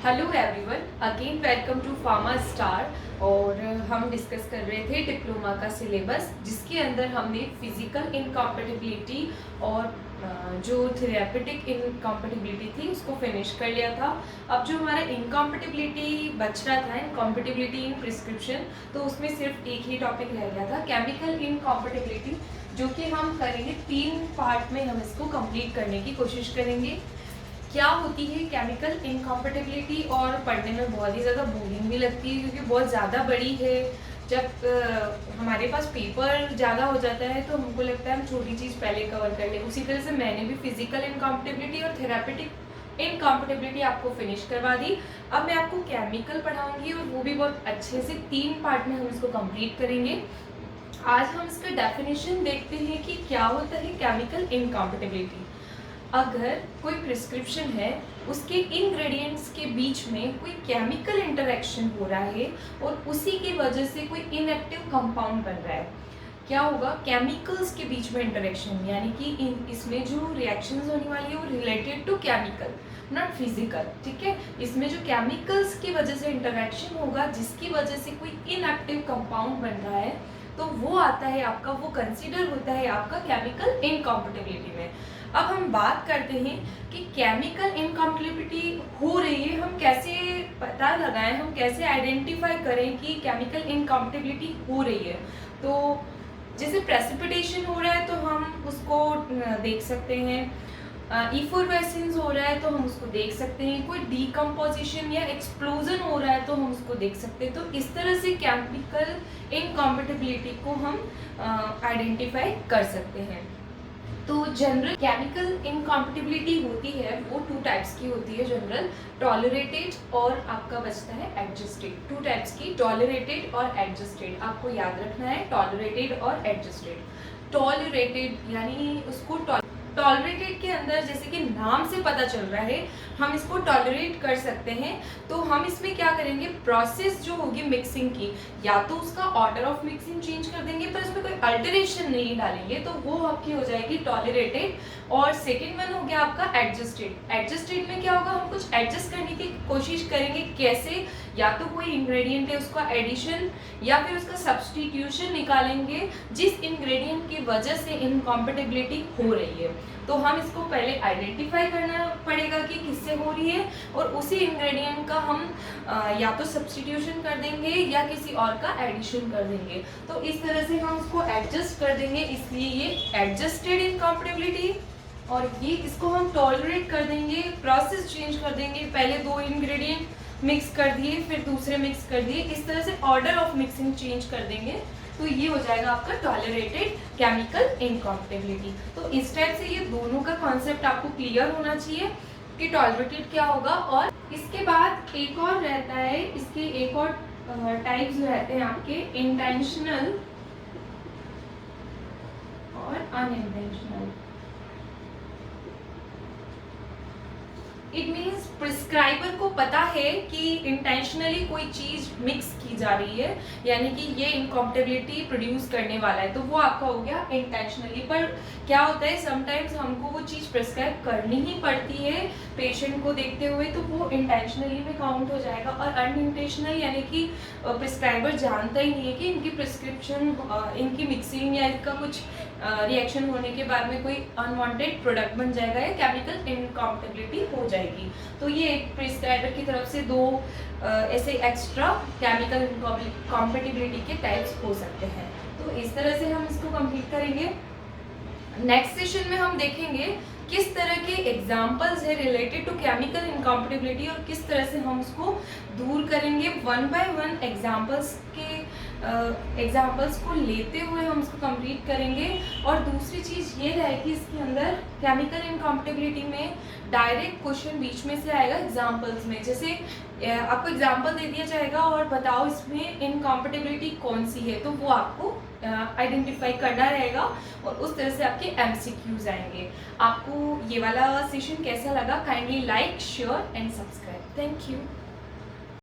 Hello everyone, again welcome to Pharma Star. और हम discuss कर रहे थे डिप्लोमा का सिलेबस, जिसके अंदर हमने फिजिकल इनकॉम्पेटिबिलिटी और जो थेरेपेटिक इनकॉम्पेटिबिलिटी थी उसको फिनिश कर लिया था। अब जो हमारा इनकॉम्पेटिबिलिटी बच रहा था, इनकॉम्पेटिबिलिटी इन प्रिस्क्रिप्शन, तो उसमें सिर्फ एक ही टॉपिक रह गया था, केमिकल इनकॉम्पेटिबिलिटी, जो कि हम करेंगे 3 पार्ट में। हम इसको कंप्लीट करने की कोशिश करेंगे। क्या होती है केमिकल इनकॉम्पेटिबिलिटी, और पढ़ने में बहुत ही ज़्यादा बोरिंग भी लगती है क्योंकि बहुत ज़्यादा बड़ी है। जब हमारे पास पेपर ज़्यादा हो जाता है तो हमको लगता है हम छोटी चीज़ पहले कवर कर लें। उसी तरह से मैंने भी फिजिकल इनकॉम्पेटिबिलिटी और थेरेपेटिक इनकॉम्पेटिबिलिटी आपको फिनिश करवा दी। अब मैं आपको केमिकल पढ़ाऊंगी और वो भी बहुत अच्छे से 3 पार्ट में हम इसको कंप्लीट करेंगे। आज हम इसका डेफिनेशन देखते हैं कि क्या होता है केमिकल इनकॉम्पेटिबिलिटी। अगर कोई प्रिस्क्रिप्शन है, उसके इंग्रेडिएंट्स के बीच में कोई केमिकल इंटरेक्शन हो रहा है और उसी की वजह से कोई इनएक्टिव कंपाउंड बन रहा है, क्या होगा? केमिकल्स के बीच में इंटरेक्शन, यानी कि इसमें जो रिएक्शंस होने वाली है वो related to chemical, not physical. ठीक है, इसमें जो केमिकल्स की वजह से इंटरेक्शन होगा जिसकी वजह से कोई इनएक्टिव कंपाउंड बन रहा है, तो वो आता है आपका, वो कंसीडर होता है आपका केमिकल इनकॉम्पेटिबिलिटी में। अब हम बात करते हैं कि केमिकल इनकॉम्पेटिबिलिटी हो रही है, हम कैसे पता लगाएं, हम कैसे आइडेंटिफाई करें कि केमिकल इनकॉम्पेटिबिलिटी हो रही है। तो जैसे प्रेसिपिटेशन हो रहा है तो हम उसको देख सकते हैं, इफोर्वेसेंस हो रहा है तो हम उसको देख सकते हैं, कोई डीकम्पोजिशन या एक्सप्लोजन हो रहा है तो हम उसको देख सकते हैं। तो इस तरह से केमिकल इनकॉम्पेटिबिलिटी को हम आइडेंटिफाई कर सकते हैं। तो जनरल केमिकल इनकॉम्पेटिबिलिटी होती है वो 2 टाइप्स की होती है, जनरल, टॉलरेटेड और आपका बचता है एडजस्टेड। 2 टाइप्स की, टॉलरेटेड और एडजस्टेड, आपको याद रखना है, टॉलरेटेड और एडजस्टेड। टॉलरेटेड यानी उसको टॉलरेटेड के अंदर, जैसे कि नाम से पता चल रहा है, हम इसको टॉलरेट कर सकते हैं। तो हम इसमें क्या करेंगे, प्रोसेस जो होगी मिक्सिंग की, या तो उसका ऑर्डर ऑफ मिक्सिंग चेंज कर देंगे पर इसमें कोई अल्टरेशन नहीं डालेंगे, तो वो आपकी हो जाएगी टॉलरेटेड। और सेकेंड वन हो गया आपका एडजस्टेड। एडजस्टेड में क्या होगा, हम कुछ एडजस्ट करने की कोशिश करेंगे। कैसे? या तो कोई इंग्रेडिएंट है उसका एडिशन या फिर उसका सब्स्टिट्यूशन निकालेंगे जिस इंग्रेडिएंट की वजह से इनकॉम्पेटिबिलिटी हो रही है। तो हम इसको पहले आइडेंटिफाई करना पड़ेगा कि किससे हो रही है, और उसी इंग्रेडिएंट का हम या तो सब्स्टिट्यूशन कर देंगे या किसी और का एडिशन कर देंगे। तो इस तरह से हम उसको एडजस्ट कर देंगे, इसलिए ये एडजस्टेड इनकॉम्पेटिबिलिटी। और ये इसको हम टॉलरेट कर देंगे, प्रोसेस चेंज कर देंगे, पहले 2 इंग्रेडिएंट मिक्स कर दिए फिर दूसरे मिक्स कर दिए, इस तरह से ऑर्डर ऑफ मिक्सिंग चेंज कर देंगे, तो ये हो जाएगा आपका टॉलरेटेड केमिकल इनकॉम्पेटिबिलिटी। तो इस टाइप से ये दोनों का कॉन्सेप्ट आपको क्लियर होना चाहिए कि टॉलरेटेड क्या होगा। और इसके बाद एक और रहता है, इसके एक और टाइप्स रहते हैं आपके, इंटेंशनल और अनइंटेंशनल। इट मीन्स प्रिस्क्राइबर को पता है कि इंटेंशनली कोई चीज मिक्स की जा रही है, यानी कि ये इनकॉम्पेटिबिलिटी प्रोड्यूस करने वाला है, तो वो आपका हो गया इंटेंशनली। पर क्या होता है, समटाइम्स हमको वो चीज़ प्रिस्क्राइब करनी ही पड़ती है पेशेंट को देखते हुए, तो वो इंटेंशनली में काउंट हो जाएगा। और अनइंटेंशनल यानी कि प्रिस्क्राइबर जानता ही नहीं है कि इनकी प्रिस्क्रिप्शन, इनकी मिक्सिंग या इनका कुछ रिएक्शन होने के बाद में कोई अनवांटेड प्रोडक्ट बन जाएगा या केमिकल इनकॉम्पेटिबिलिटी हो जाएगी। तो ये एक प्रिस्क्राइबर की तरफ से 2 ऐसे एक्स्ट्रा केमिकल कॉम्पेटिबिलिटी के टाइप्स हो सकते हैं। तो इस तरह से हम इसको कंप्लीट करेंगे। नेक्स्ट सेशन में हम देखेंगे किस तरह के एग्जाम्पल्स है रिलेटेड टू केमिकल इनकॉम्पेटिबिलिटी और किस तरह से हम उसको दूर करेंगे। 1 बाय 1 एग्जाम्पल्स को लेते हुए हम उसको कंप्लीट करेंगे। और दूसरी चीज़ ये रहेगी इसके अंदर, केमिकल इनकॉम्पेटिबिलिटी में डायरेक्ट क्वेश्चन बीच में से आएगा एग्जाम्पल्स में। जैसे आपको एग्जाम्पल दे दिया जाएगा और बताओ इसमें इनकॉम्पेटिबिलिटी कौन सी है, तो वो आपको आइडेंटिफाई करना रहेगा और उस तरह से आपके MCQs आएंगे। आपको ये वाला सेशन कैसा लगा? Kindly like, share and subscribe. Thank you.